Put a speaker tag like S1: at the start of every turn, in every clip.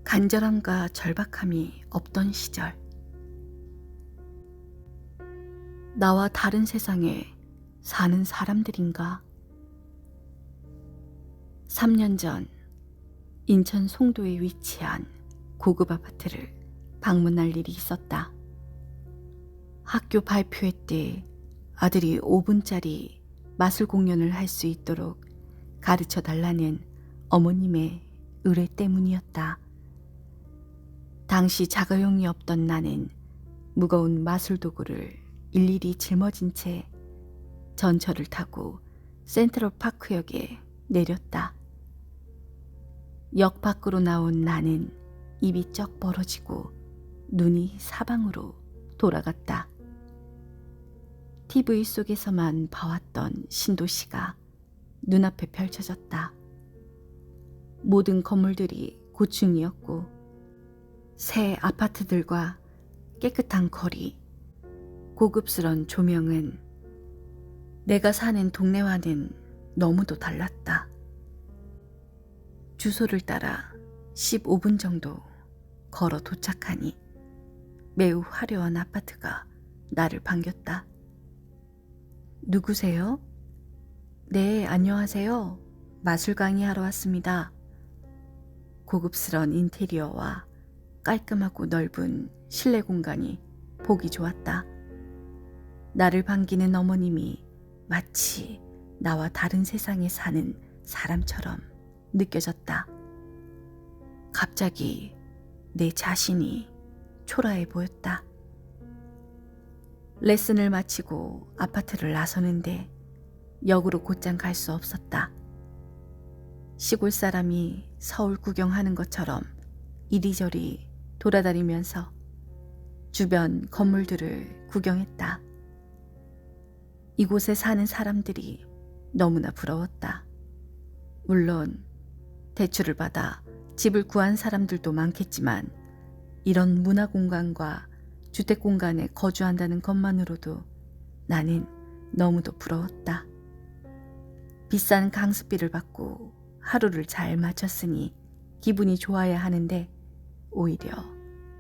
S1: 간절함과 절박함이 없던 시절, 나와 다른 세상에 사는 사람들인가? 3년 전 인천 송도에 위치한 고급 아파트를 방문할 일이 있었다. 학교 발표회 때 아들이 5분짜리 마술 공연을 할 수 있도록 가르쳐 달라는 어머님의 의뢰 때문이었다. 당시 자가용이 없던 나는 무거운 마술 도구를 일일이 짊어진 채 전철을 타고 센트럴파크역에 내렸다. 역 밖으로 나온 나는 입이 쩍 벌어지고 눈이 사방으로 돌아갔다. TV 속에서만 봐왔던 신도시가 눈앞에 펼쳐졌다. 모든 건물들이 고층이었고 새 아파트들과 깨끗한 거리, 고급스런 조명은 내가 사는 동네와는 너무도 달랐다. 주소를 따라 15분 정도 걸어 도착하니 매우 화려한 아파트가 나를 반겼다. 누구세요? 네, 안녕하세요. 마술 강의하러 왔습니다. 고급스런 인테리어와 깔끔하고 넓은 실내 공간이 보기 좋았다. 나를 반기는 어머님이 마치 나와 다른 세상에 사는 사람처럼 느껴졌다. 갑자기 내 자신이 초라해 보였다. 레슨을 마치고 아파트를 나서는데 역으로 곧장 갈 수 없었다. 시골 사람이 서울 구경하는 것처럼 이리저리 돌아다니면서 주변 건물들을 구경했다. 이곳에 사는 사람들이 너무나 부러웠다. 물론 대출을 받아 집을 구한 사람들도 많겠지만 이런 문화공간과 주택공간에 거주한다는 것만으로도 나는 너무도 부러웠다. 비싼 강습비를 받고 하루를 잘 마쳤으니 기분이 좋아야 하는데 오히려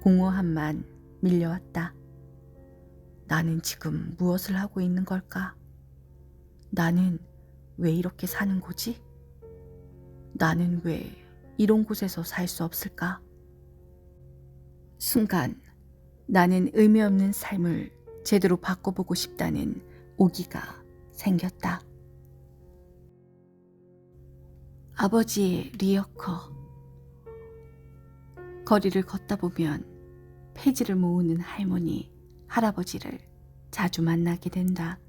S1: 공허함만 밀려왔다. 나는 지금 무엇을 하고 있는 걸까? 나는 왜 이렇게 사는 거지? 나는 왜 이런 곳에서 살 수 없을까? 순간 나는 의미 없는 삶을 제대로 바꿔보고 싶다는 오기가 생겼다. 아버지의 리어커. 거리를 걷다 보면 폐지를 모으는 할머니, 할아버지를 자주 만나게 된다.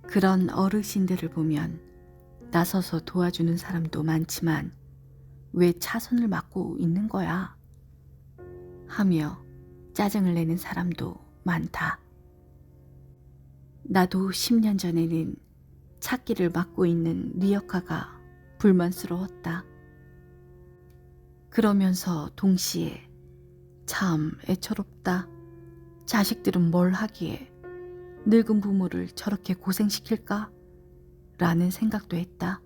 S1: 그런 어르신들을 보면 나서서 도와주는 사람도 많지만 왜 차선을 막고 있는 거야? 하며 짜증을 내는 사람도 많다. 나도 10년 전에는 찾기를 막고 있는 리어카가 불만스러웠다. 그러면서 동시에 참 애처롭다. 자식들은 뭘 하기에 늙은 부모를 저렇게 고생시킬까? 라는 생각도 했다.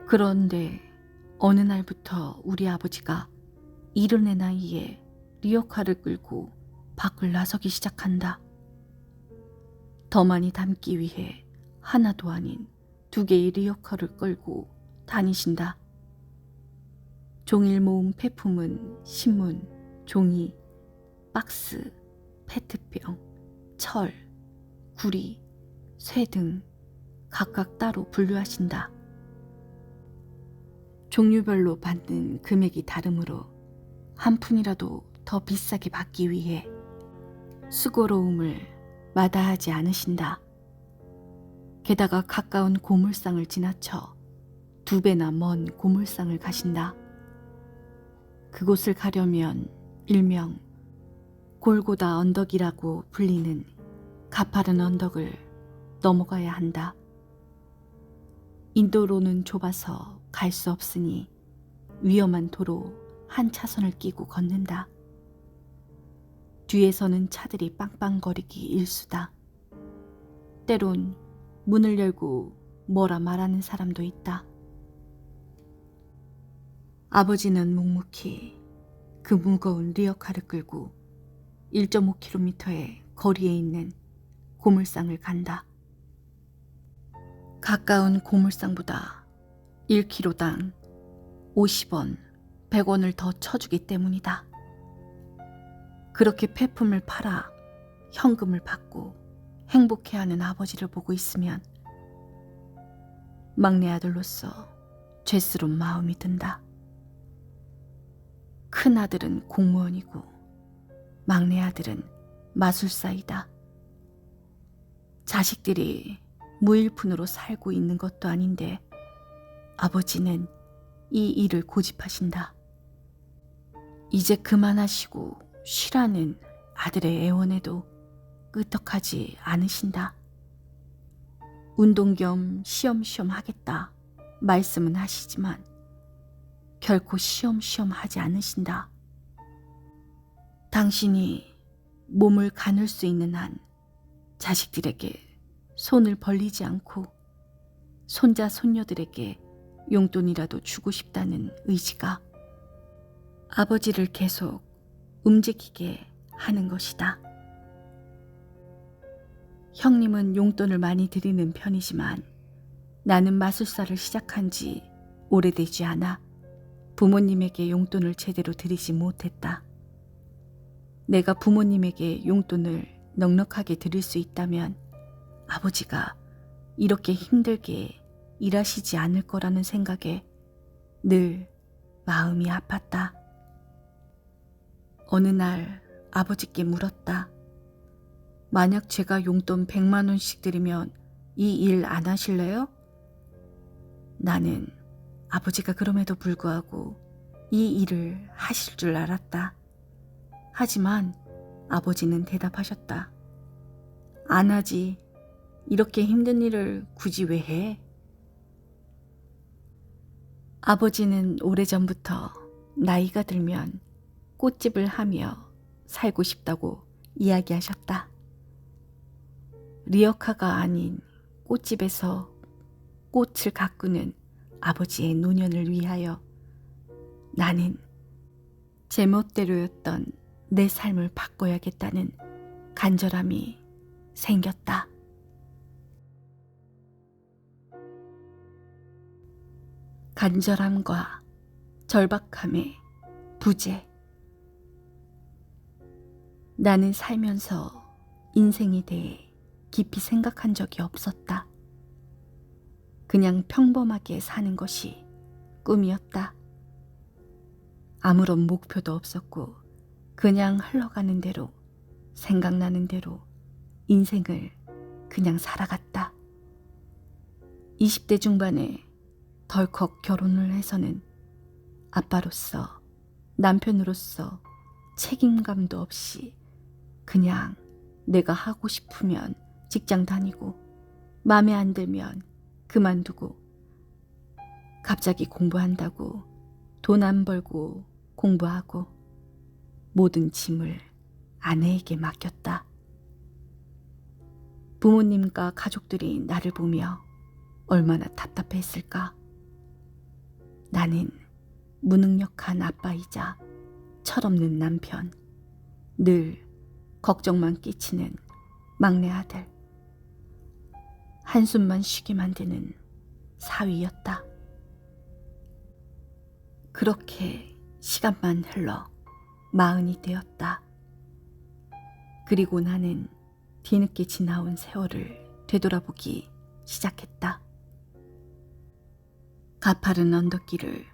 S1: 그런데 어느 날부터 우리 아버지가 70의 나이에 리어카를 끌고 밖을 나서기 시작한다. 더 많이 담기 위해 하나도 아닌 2개의 리어카를 끌고 다니신다. 종일 모은 폐품은 신문, 종이, 박스, 페트병, 철, 구리, 쇠 등 각각 따로 분류하신다. 종류별로 받는 금액이 다르므로 한 푼이라도 더 비싸게 받기 위해 수고로움을 마다하지 않으신다. 게다가 가까운 고물상을 지나쳐 2배나 먼 고물상을 가신다. 그곳을 가려면 일명 골고다 언덕이라고 불리는 가파른 언덕을 넘어가야 한다. 인도로는 좁아서 갈 수 없으니 위험한 도로 한 차선을 끼고 걷는다. 뒤에서는 차들이 빵빵거리기 일수다. 때론 문을 열고 뭐라 말하는 사람도 있다. 아버지는 묵묵히 그 무거운 리어카를 끌고 1.5km의 거리에 있는 고물상을 간다. 가까운 고물상보다 1km당 50원, 100원을 더 쳐주기 때문이다. 그렇게 폐품을 팔아 현금을 받고 행복해하는 아버지를 보고 있으면 막내 아들로서 죄스러운 마음이 든다. 큰 아들은 공무원이고 막내 아들은 마술사이다. 자식들이 무일푼으로 살고 있는 것도 아닌데 아버지는 이 일을 고집하신다. 이제 그만하시고 쉬라는 아들의 애원에도 끄떡하지 않으신다. 운동 겸 쉬엄쉬엄 하겠다 말씀은 하시지만 결코 쉬엄쉬엄 하지 않으신다. 당신이 몸을 가눌 수 있는 한 자식들에게 손을 벌리지 않고 손자 손녀들에게 용돈이라도 주고 싶다는 의지가 아버지를 계속 움직이게 하는 것이다. 형님은 용돈을 많이 드리는 편이지만 나는 마술사를 시작한 지 오래되지 않아 부모님에게 용돈을 제대로 드리지 못했다. 내가 부모님에게 용돈을 넉넉하게 드릴 수 있다면 아버지가 이렇게 힘들게 일하시지 않을 거라는 생각에 늘 마음이 아팠다. 어느 날 아버지께 물었다. 만약 제가 용돈 100만 원씩 드리면 이 일 안 하실래요? 나는 아버지가 그럼에도 불구하고 이 일을 하실 줄 알았다. 하지만 아버지는 대답하셨다. 안 하지. 이렇게 힘든 일을 굳이 왜 해? 아버지는 오래전부터 나이가 들면 꽃집을 하며 살고 싶다고 이야기하셨다. 리어카가 아닌 꽃집에서 꽃을 가꾸는 아버지의 노년을 위하여 나는 제멋대로였던 내 삶을 바꿔야겠다는 간절함이 생겼다. 간절함과 절박함의 부재. 나는 살면서 인생에 대해 깊이 생각한 적이 없었다. 그냥 평범하게 사는 것이 꿈이었다. 아무런 목표도 없었고 그냥 흘러가는 대로 생각나는 대로 인생을 그냥 살아갔다. 20대 중반에 덜컥 결혼을 해서는 아빠로서 남편으로서 책임감도 없이 그냥 내가 하고 싶으면 직장 다니고 마음에 안 들면 그만두고 갑자기 공부한다고 돈 안 벌고 공부하고 모든 짐을 아내에게 맡겼다. 부모님과 가족들이 나를 보며 얼마나 답답했을까. 나는 무능력한 아빠이자 철없는 남편, 늘 걱정만 끼치는 막내 아들, 한숨만 쉬게 만드는 사위였다. 그렇게 시간만 흘러 40이 되었다. 그리고 나는 뒤늦게 지나온 세월을 되돌아보기 시작했다. 가파른 언덕길을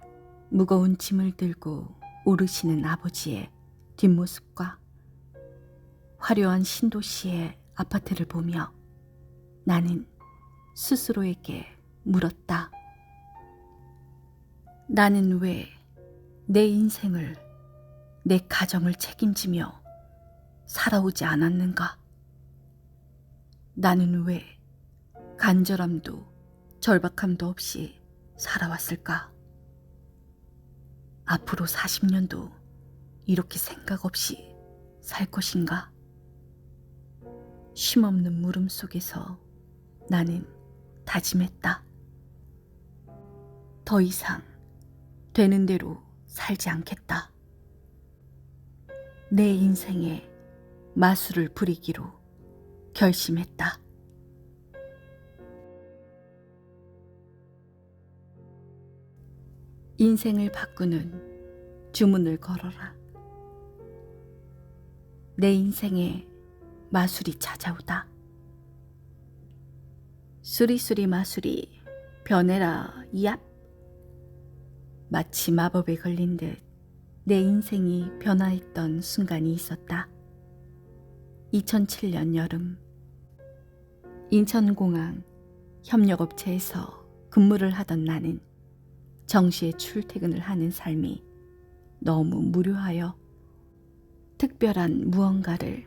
S1: 무거운 짐을 들고 오르시는 아버지의 뒷모습과 화려한 신도시의 아파트를 보며 나는 스스로에게 물었다. 나는 왜 내 인생을, 내 가정을 책임지며 살아오지 않았는가? 나는 왜 간절함도 절박함도 없이 살아왔을까? 앞으로 40년도 이렇게 생각 없이 살 것인가? 쉼없는 물음 속에서 나는 다짐했다. 더 이상 되는 대로 살지 않겠다. 내 인생에 마술을 부리기로 결심했다. 인생을 바꾸는 주문을 걸어라. 내 인생에 마술이 찾아오다. 수리수리 마술이 변해라 얍. 마치 마법에 걸린 듯 내 인생이 변화했던 순간이 있었다. 2007년 여름, 인천공항 협력업체에서 근무를 하던 나는 정시에 출퇴근을 하는 삶이 너무 무료하여 특별한 무언가를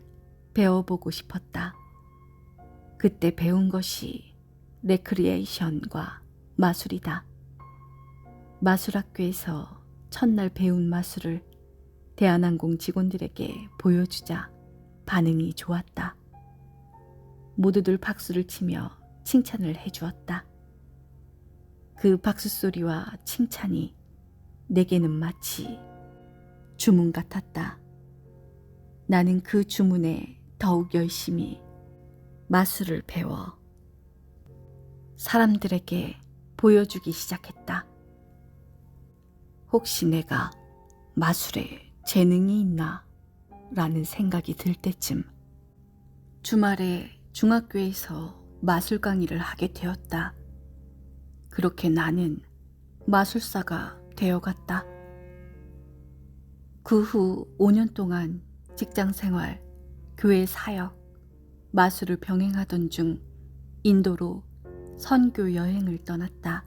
S1: 배워보고 싶었다. 그때 배운 것이 레크리에이션과 마술이다. 마술학교에서 첫날 배운 마술을 대한항공 직원들에게 보여주자 반응이 좋았다. 모두들 박수를 치며 칭찬을 해주었다. 그 박수 소리와 칭찬이 내게는 마치 주문 같았다. 나는 그 주문에 더욱 열심히 마술을 배워 사람들에게 보여주기 시작했다. 혹시 내가 마술에 재능이 있나? 라는 생각이 들 때쯤 주말에 중학교에서 마술 강의를 하게 되었다. 그렇게 나는 마술사가 되어갔다. 그 후 5년 동안 직장생활, 교회 사역, 마술을 병행하던 중 인도로 선교 여행을 떠났다.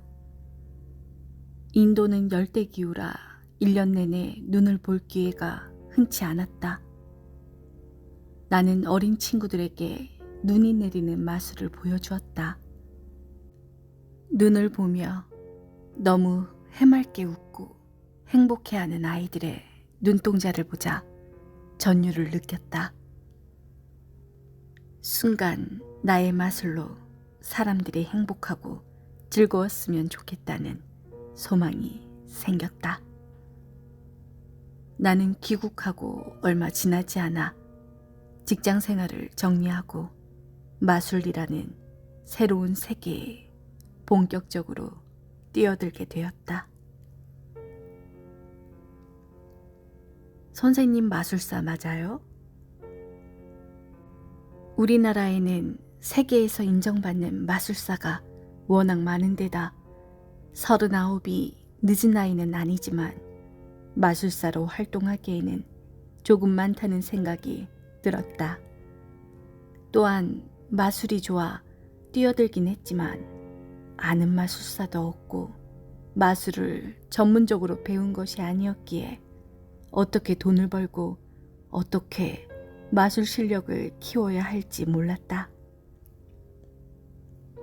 S1: 인도는 열대기후라 1년 내내 눈을 볼 기회가 흔치 않았다. 나는 어린 친구들에게 눈이 내리는 마술을 보여주었다. 눈을 보며 너무 해맑게 웃고 행복해하는 아이들의 눈동자를 보자 전율을 느꼈다. 순간 나의 마술로 사람들이 행복하고 즐거웠으면 좋겠다는 소망이 생겼다. 나는 귀국하고 얼마 지나지 않아 직장 생활을 정리하고 마술이라는 새로운 세계에 본격적으로 뛰어들게 되었다. 선생님 마술사 맞아요? 우리나라에는 세계에서 인정받는 마술사가 워낙 많은 데다 39이 늦은 나이는 아니지만 마술사로 활동하기에는 조금 많다는 생각이 들었다. 또한 마술이 좋아 뛰어들긴 했지만 아는 마술사도 없고 마술을 전문적으로 배운 것이 아니었기에 어떻게 돈을 벌고 어떻게 마술 실력을 키워야 할지 몰랐다.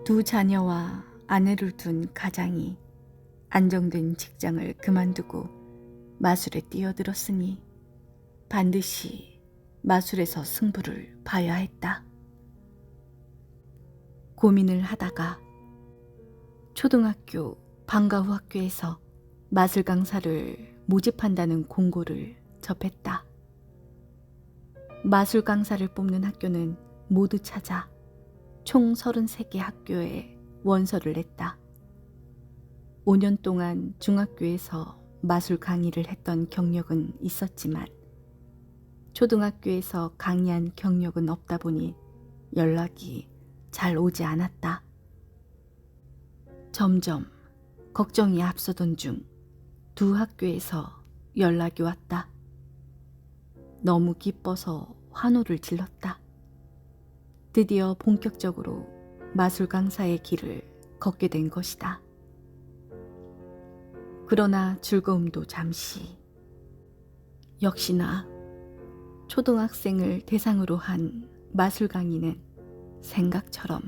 S1: 2 자녀와 아내를 둔 가장이 안정된 직장을 그만두고 마술에 뛰어들었으니 반드시 마술에서 승부를 봐야 했다. 고민을 하다가 초등학교 방과후 학교에서 마술 강사를 모집한다는 공고를 접했다. 마술 강사를 뽑는 학교는 모두 찾아 총 33개 학교에 원서를 냈다. 5년 동안 중학교에서 마술 강의를 했던 경력은 있었지만 초등학교에서 강의한 경력은 없다 보니 연락이 잘 오지 않았다. 점점 걱정이 앞서던 중 2 학교에서 연락이 왔다. 너무 기뻐서 환호를 질렀다. 드디어 본격적으로 마술 강사의 길을 걷게 된 것이다. 그러나 즐거움도 잠시. 역시나 초등학생을 대상으로 한 마술 강의는 생각처럼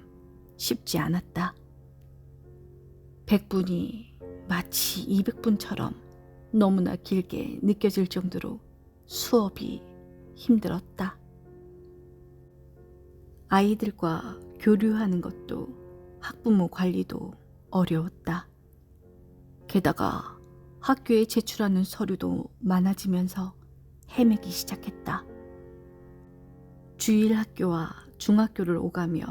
S1: 쉽지 않았다. 100분이 마치 200분처럼 너무나 길게 느껴질 정도로 수업이 힘들었다. 아이들과 교류하는 것도 학부모 관리도 어려웠다. 게다가 학교에 제출하는 서류도 많아지면서 헤매기 시작했다. 주일 학교와 중학교를 오가며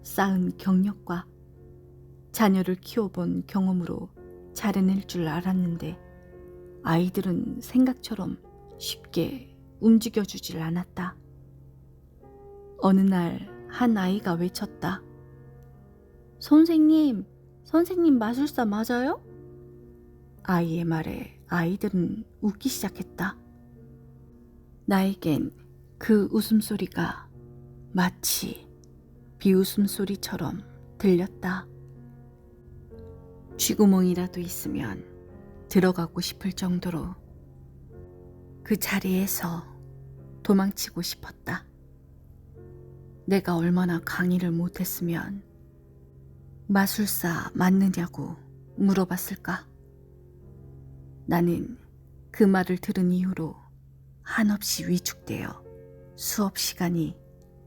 S1: 쌓은 경력과 자녀를 키워본 경험으로 잘해낼 줄 알았는데 아이들은 생각처럼 쉽게 움직여주질 않았다. 어느 날 한 아이가 외쳤다. 선생님 마술사 맞아요? 아이의 말에 아이들은 웃기 시작했다. 나에겐 그 웃음소리가 마치 비웃음소리처럼 들렸다. 쥐구멍이라도 있으면 들어가고 싶을 정도로 그 자리에서 도망치고 싶었다. 내가 얼마나 강의를 못했으면 마술사 맞느냐고 물어봤을까? 나는 그 말을 들은 이후로 한없이 위축되어 수업 시간이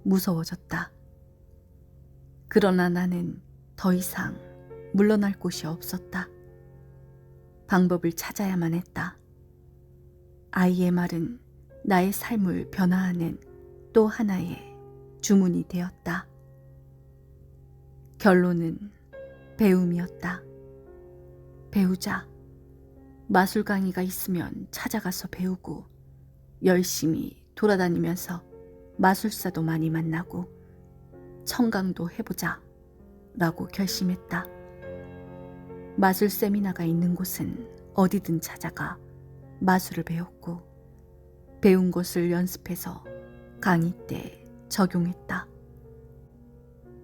S1: 무서워졌다. 그러나 나는 더 이상 물러날 곳이 없었다. 방법을 찾아야만 했다. 아이의 말은 나의 삶을 변화하는 또 하나의 주문이 되었다. 결론은 배움이었다. 배우자. 마술 강의가 있으면 찾아가서 배우고 열심히 돌아다니면서 마술사도 많이 만나고 청강도 해보자 라고 결심했다. 마술 세미나가 있는 곳은 어디든 찾아가 마술을 배웠고 배운 것을 연습해서 강의 때 적용했다.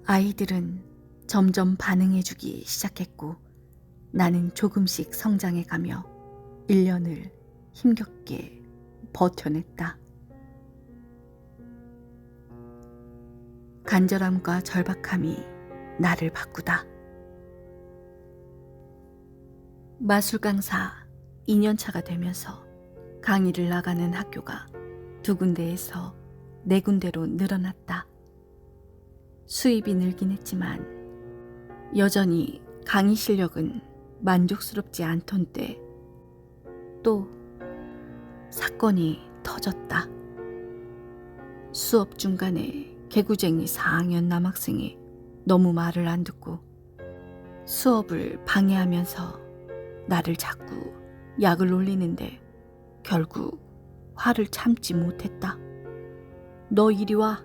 S1: 아이들은 점점 반응해주기 시작했고 나는 조금씩 성장해가며 1년을 힘겹게 버텨냈다. 간절함과 절박함이 나를 바꾸다. 마술 강사 2년차가 되면서 강의를 나가는 학교가 2군데에서 4군데로 늘어났다. 수입이 늘긴 했지만 여전히 강의 실력은 만족스럽지 않던 때 또 사건이 터졌다. 수업 중간에 개구쟁이 4학년 남학생이 너무 말을 안 듣고 수업을 방해하면서 나를 자꾸 약을 올리는데 결국 화를 참지 못했다. 너 이리 와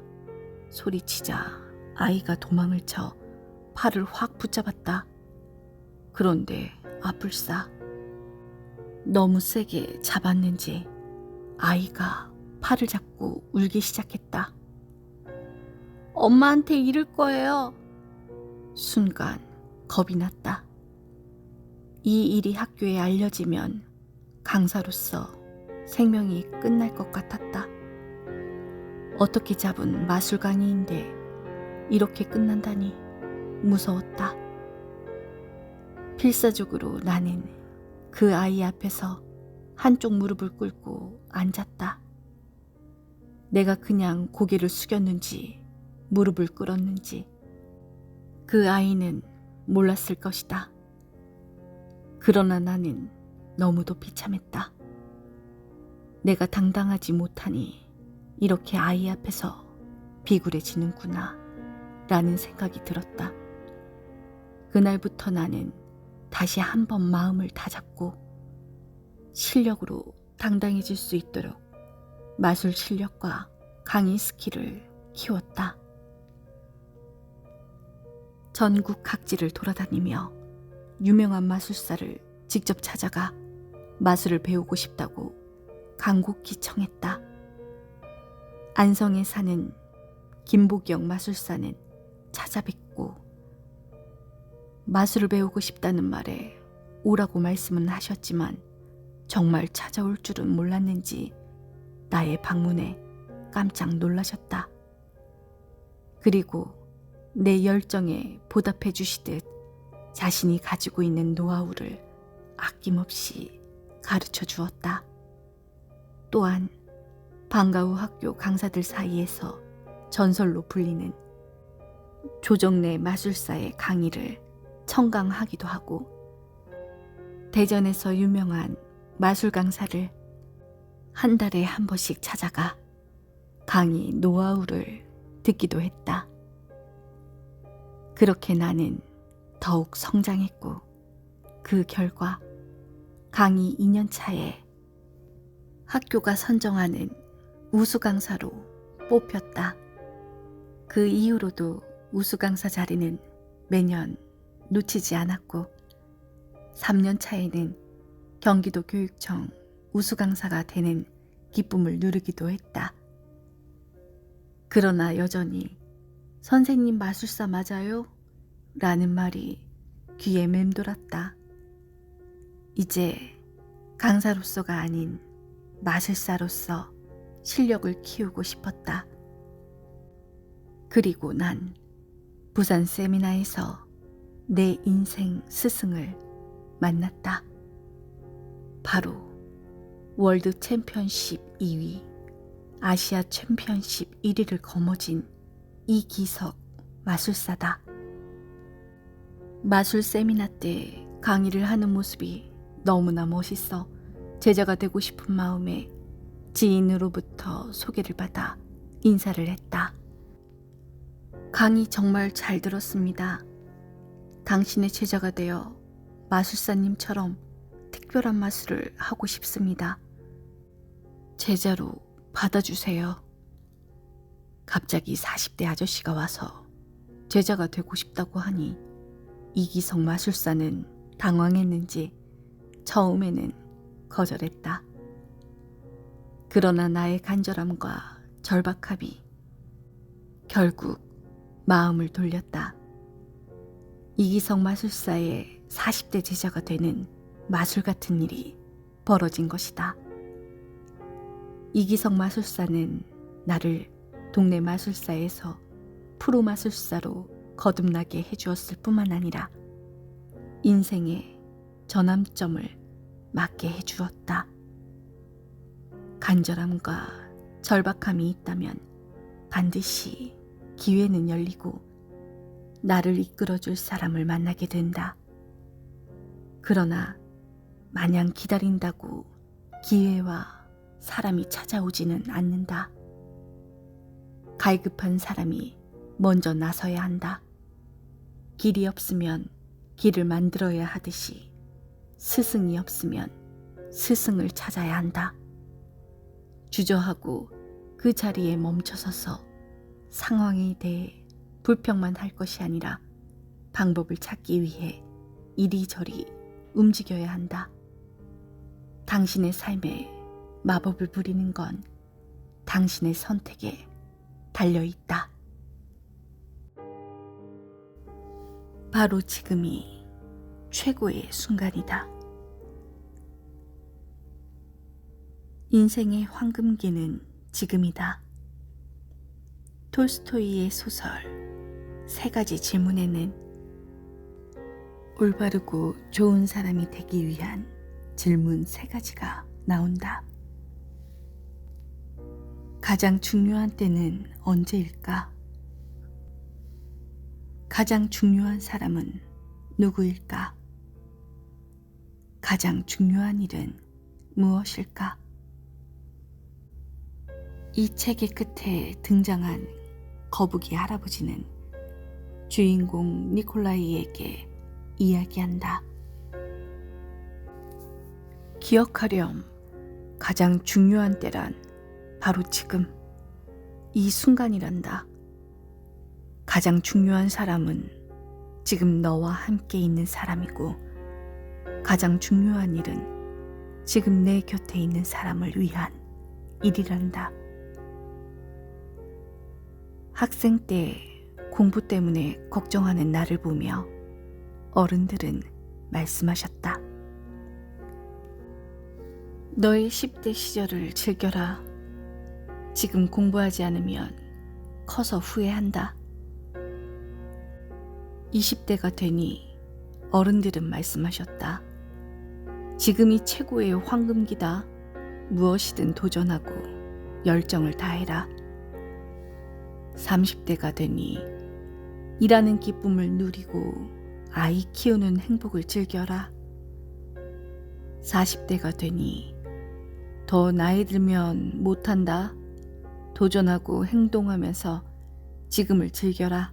S1: 소리치자 아이가 도망을 쳐 팔을 확 붙잡았다. 그런데 아뿔싸 너무 세게 잡았는지 아이가 팔을 잡고 울기 시작했다. 엄마한테 이를 거예요. 순간 겁이 났다. 이 일이 학교에 알려지면 강사로서 생명이 끝날 것 같았다. 어떻게 잡은 마술 강의인데 이렇게 끝난다니 무서웠다. 필사적으로 나는 그 아이 앞에서 한쪽 무릎을 꿇고 앉았다. 내가 그냥 고개를 숙였는지 무릎을 꿇었는지 그 아이는 몰랐을 것이다. 그러나 나는 너무도 비참했다. 내가 당당하지 못하니 이렇게 아이 앞에서 비굴해지는구나 라는 생각이 들었다. 그날부터 나는 다시 한번 마음을 다잡고 실력으로 당당해질 수 있도록 마술 실력과 강의 스킬을 키웠다. 전국 각지를 돌아다니며 유명한 마술사를 직접 찾아가 마술을 배우고 싶다고 간곡히 청했다. 안성에 사는 김보경 마술사는 찾아뵙고 마술을 배우고 싶다는 말에 오라고 말씀은 하셨지만 정말 찾아올 줄은 몰랐는지 나의 방문에 깜짝 놀라셨다. 그리고 내 열정에 보답해 주시듯 자신이 가지고 있는 노하우를 아낌없이 가르쳐 주었다. 또한 방과후 학교 강사들 사이에서 전설로 불리는 조정래 마술사의 강의를 청강하기도 하고 대전에서 유명한 마술 강사를 한 달에 한 번씩 찾아가 강의 노하우를 듣기도 했다. 그렇게 나는 더욱 성장했고 그 결과 강의 2년 차에 학교가 선정하는 우수 강사로 뽑혔다. 그 이후로도 우수 강사 자리는 매년 놓치지 않았고 3년 차에는 경기도 교육청 우수 강사가 되는 기쁨을 누리기도 했다. 그러나 여전히 선생님 마술사 맞아요? 라는 말이 귀에 맴돌았다. 이제 강사로서가 아닌 마술사로서 실력을 키우고 싶었다. 그리고 난 부산 세미나에서 내 인생 스승을 만났다. 바로 월드 챔피언십 2위, 아시아 챔피언십 1위를 거머쥔 이기석 마술사다. 마술 세미나 때 강의를 하는 모습이 너무나 멋있어 제자가 되고 싶은 마음에 지인으로부터 소개를 받아 인사를 했다. 강의 정말 잘 들었습니다. 당신의 제자가 되어 마술사님처럼 특별한 마술을 하고 싶습니다. 제자로 받아주세요. 갑자기 40대 아저씨가 와서 제자가 되고 싶다고 하니 이기석 마술사는 당황했는지 처음에는 거절했다. 그러나 나의 간절함과 절박함이 결국 마음을 돌렸다. 이기석 마술사의 40대 제자가 되는 마술 같은 일이 벌어진 것이다. 이기석 마술사는 나를 동네 마술사에서 프로 마술사로 거듭나게 해주었을 뿐만 아니라 인생의 전환점을 맞게 해주었다. 간절함과 절박함이 있다면 반드시 기회는 열리고 나를 이끌어줄 사람을 만나게 된다. 그러나 마냥 기다린다고 기회와 사람이 찾아오지는 않는다. 갈급한 사람이 먼저 나서야 한다. 길이 없으면 길을 만들어야 하듯이 스승이 없으면 스승을 찾아야 한다. 주저하고 그 자리에 멈춰서서 상황에 대해 불평만 할 것이 아니라 방법을 찾기 위해 이리저리 움직여야 한다. 당신의 삶에 마법을 부리는 건 당신의 선택에 달려있다. 바로 지금이 최고의 순간이다. 인생의 황금기는 지금이다. 톨스토이의 소설 3가지 질문에는 올바르고 좋은 사람이 되기 위한 질문 3가지가 나온다. 가장 중요한 때는 언제일까? 가장 중요한 사람은 누구일까? 가장 중요한 일은 무엇일까? 이 책의 끝에 등장한 거북이 할아버지는 주인공 니콜라이에게 이야기한다. 기억하렴. 가장 중요한 때란 바로 지금, 이 순간이란다. 가장 중요한 사람은 지금 너와 함께 있는 사람이고, 가장 중요한 일은 지금 내 곁에 있는 사람을 위한 일이란다. 학생 때 공부 때문에 걱정하는 나를 보며 어른들은 말씀하셨다. 너의 10대 시절을 즐겨라. 지금 공부하지 않으면 커서 후회한다. 20대가 되니 어른들은 말씀하셨다. 지금이 최고의 황금기다. 무엇이든 도전하고 열정을 다해라. 30대가 되니 일하는 기쁨을 누리고 아이 키우는 행복을 즐겨라. 40대가 되니 더 나이 들면 못한다. 도전하고 행동하면서 지금을 즐겨라.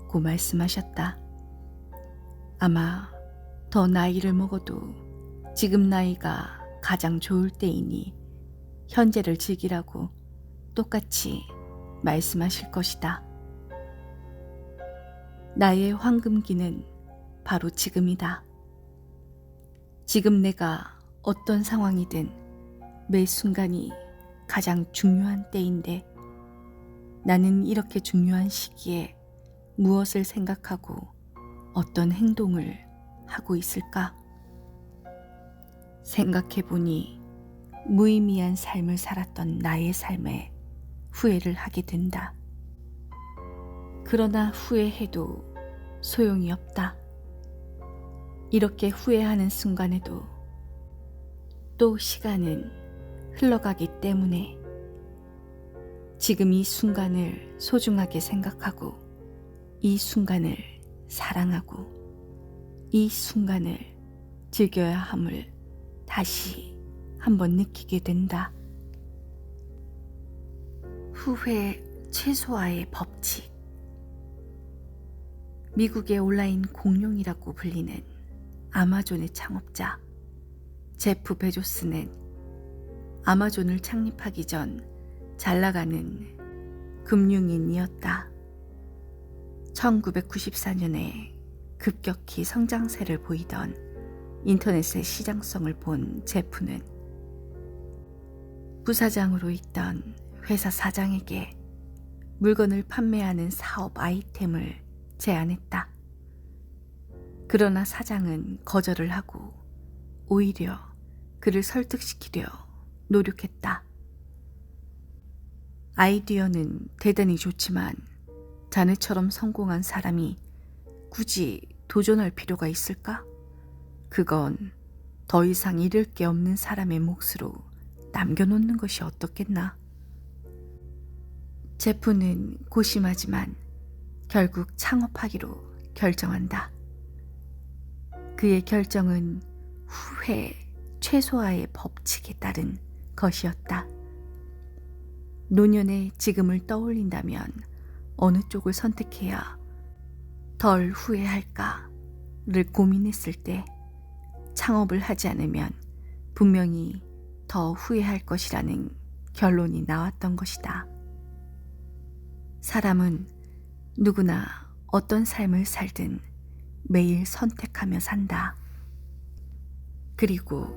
S1: 고 말씀하셨다. 아마 더 나이를 먹어도 지금 나이가 가장 좋을 때이니 현재를 즐기라고 똑같이 말씀하실 것이다. 나의 황금기는 바로 지금이다. 지금 내가 어떤 상황이든 매 순간이 가장 중요한 때인데 나는 이렇게 중요한 시기에 무엇을 생각하고 어떤 행동을 하고 있을까? 생각해보니 무의미한 삶을 살았던 나의 삶에 후회를 하게 된다. 그러나 후회해도 소용이 없다. 이렇게 후회하는 순간에도 또 시간은 흘러가기 때문에 지금 이 순간을 소중하게 생각하고 이 순간을 사랑하고 이 순간을 즐겨야 함을 다시 한번 느끼게 된다. 후회 최소화의 법칙. 미국의 온라인 공룡이라고 불리는 아마존의 창업자 제프 베조스는 아마존을 창립하기 전 잘나가는 금융인이었다. 1994년에 급격히 성장세를 보이던 인터넷의 시장성을 본 제프는 부사장으로 있던 회사 사장에게 물건을 판매하는 사업 아이템을 제안했다. 그러나 사장은 거절을 하고 오히려 그를 설득시키려 노력했다. 아이디어는 대단히 좋지만 자네처럼 성공한 사람이 굳이 도전할 필요가 있을까? 그건 더 이상 잃을 게 없는 사람의 몫으로 남겨놓는 것이 어떻겠나? 제프는 고심하지만 결국 창업하기로 결정한다. 그의 결정은 후회 최소화의 법칙에 따른 것이었다. 노년의 지금을 떠올린다면 어느 쪽을 선택해야 덜 후회할까를 고민했을 때 창업을 하지 않으면 분명히 더 후회할 것이라는 결론이 나왔던 것이다. 사람은 누구나 어떤 삶을 살든 매일 선택하며 산다. 그리고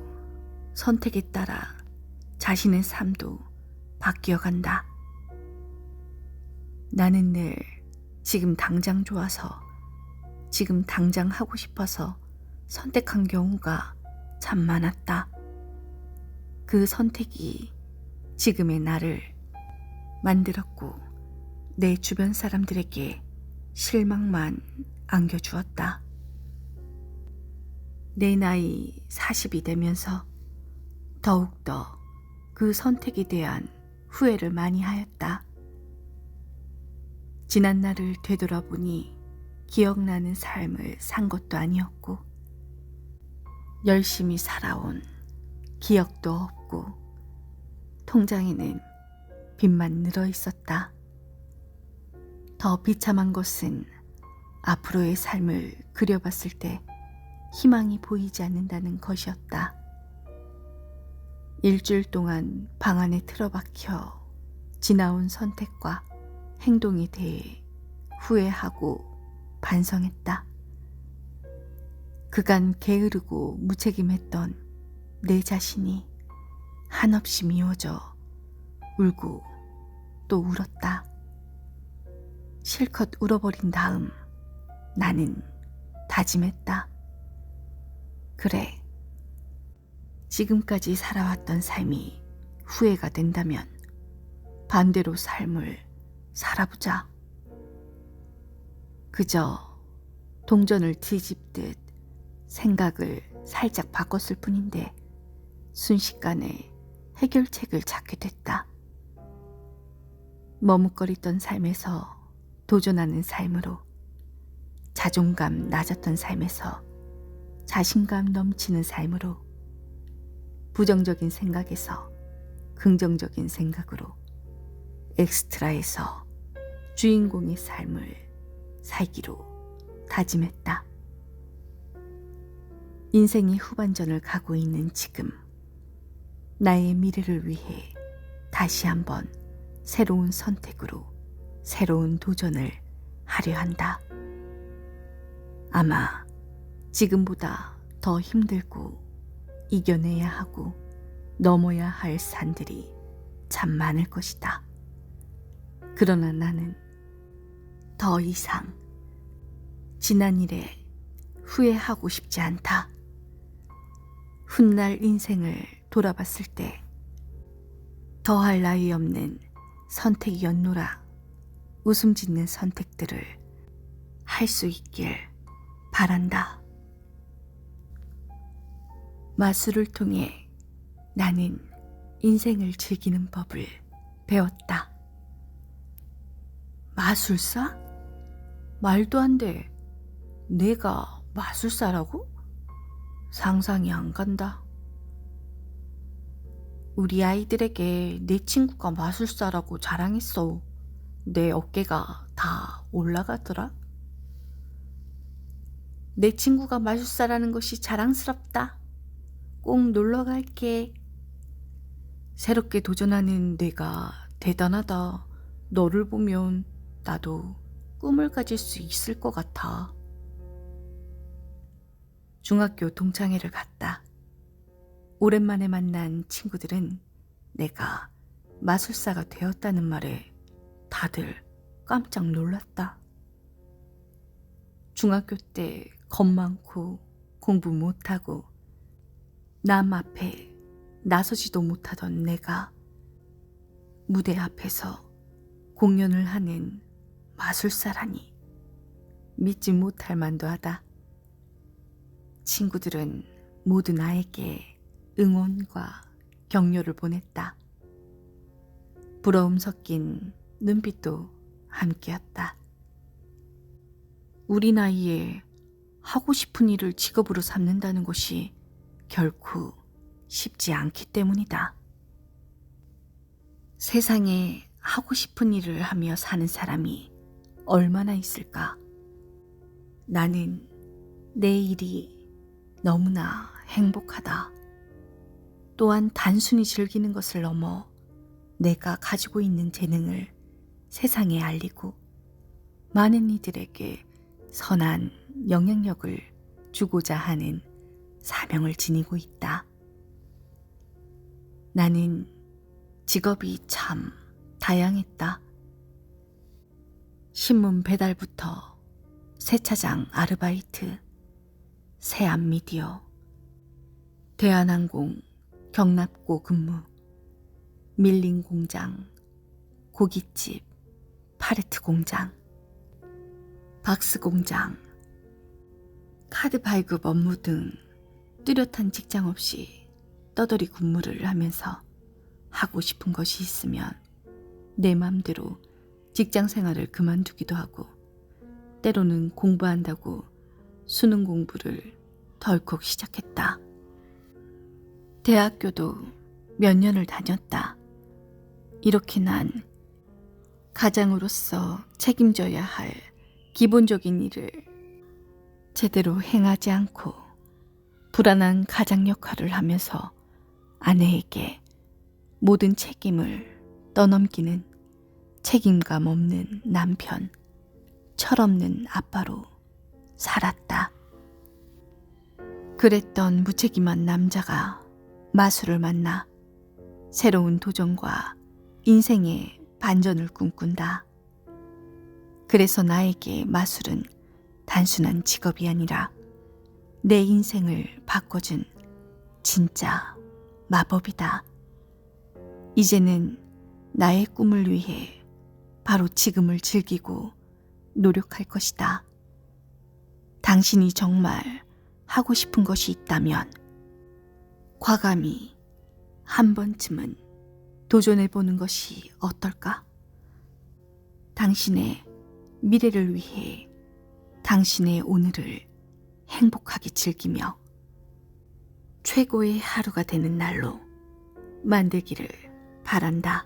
S1: 선택에 따라 자신의 삶도 바뀌어간다. 나는 늘 지금 당장 좋아서, 지금 당장 하고 싶어서 선택한 경우가 참 많았다. 그 선택이 지금의 나를 만들었고 내 주변 사람들에게 실망만 안겨주었다. 내 나이 40이 되면서 더욱더 그 선택에 대한 후회를 많이 하였다. 지난 날을 되돌아보니 기억나는 삶을 산 것도 아니었고 열심히 살아온 기억도 없고 통장에는 빚만 늘어 있었다. 더 비참한 것은 앞으로의 삶을 그려봤을 때 희망이 보이지 않는다는 것이었다. 일주일 동안 방 안에 틀어박혀 지나온 선택과 행동에 대해 후회하고 반성했다. 그간 게으르고 무책임했던 내 자신이 한없이 미워져 울고 또 울었다. 실컷 울어버린 다음 나는 다짐했다. 그래, 지금까지 살아왔던 삶이 후회가 된다면 반대로 삶을 살아보자. 그저 동전을 뒤집듯 생각을 살짝 바꿨을 뿐인데 순식간에 해결책을 찾게 됐다. 머뭇거리던 삶에서 도전하는 삶으로, 자존감 낮았던 삶에서 자신감 넘치는 삶으로 부정적인 생각에서 긍정적인 생각으로 엑스트라에서 주인공의 삶을 살기로 다짐했다. 인생의 후반전을 가고 있는 지금, 나의 미래를 위해 다시 한번 새로운 선택으로 새로운 도전을 하려 한다. 아마 지금보다 더 힘들고 이겨내야 하고 넘어야 할 산들이 참 많을 것이다. 그러나 나는 더 이상 지난 일에 후회하고 싶지 않다. 훗날 인생을 돌아봤을 때 더할 나위 없는 선택이었노라. 웃음 짓는 선택들을 할 수 있길 바란다. 마술을 통해 나는 인생을 즐기는 법을 배웠다. 마술사? 말도 안 돼. 내가 마술사라고? 상상이 안 간다. 우리 아이들에게 내 친구가 마술사라고 자랑했어. 내 어깨가 다 올라가더라. 내 친구가 마술사라는 것이 자랑스럽다. 꼭 놀러 갈게. 새롭게 도전하는 내가 대단하다. 너를 보면 나도 꿈을 가질 수 있을 것 같아. 중학교 동창회를 갔다. 오랜만에 만난 친구들은 내가 마술사가 되었다는 말에 다들 깜짝 놀랐다. 중학교 때 겁 많고 공부 못하고 남 앞에 나서지도 못하던 내가 무대 앞에서 공연을 하는 마술사라니 믿지 못할 만도 하다. 친구들은 모두 나에게 응원과 격려를 보냈다. 부러움 섞인 눈빛도 함께였다. 우리 나이에 하고 싶은 일을 직업으로 삼는다는 것이 결코 쉽지 않기 때문이다. 세상에 하고 싶은 일을 하며 사는 사람이 얼마나 있을까? 나는 내 일이 너무나 행복하다. 또한 단순히 즐기는 것을 넘어 내가 가지고 있는 재능을 세상에 알리고 많은 이들에게 선한 영향력을 주고자 하는 사명을 지니고 있다. 나는 직업이 참 다양했다. 신문 배달부터 세차장 아르바이트, 세안미디어, 대한항공 경납고 근무, 밀링 공장, 고깃집, 파레트 공장, 박스 공장, 카드 발급 업무 등 뚜렷한 직장 없이 떠돌이 근무를 하면서 하고 싶은 것이 있으면 내 맘대로 직장 생활을 그만두기도 하고 때로는 공부한다고 수능 공부를 덜컥 시작했다. 대학교도 몇 년을 다녔다. 이렇게 난 가장으로서 책임져야 할 기본적인 일을 제대로 행하지 않고 불안한 가장 역할을 하면서 아내에게 모든 책임을 떠넘기는 책임감 없는 남편, 철없는 아빠로 살았다. 그랬던 무책임한 남자가 마술을 만나 새로운 도전과 인생의 반전을 꿈꾼다. 그래서 나에게 마술은 단순한 직업이 아니라 내 인생을 바꿔준 진짜 마법이다. 이제는 나의 꿈을 위해 바로 지금을 즐기고 노력할 것이다. 당신이 정말 하고 싶은 것이 있다면 과감히 한 번쯤은 도전해보는 것이 어떨까? 당신의 미래를 위해 당신의 오늘을 행복하게 즐기며 최고의 하루가 되는 날로 만들기를 바란다.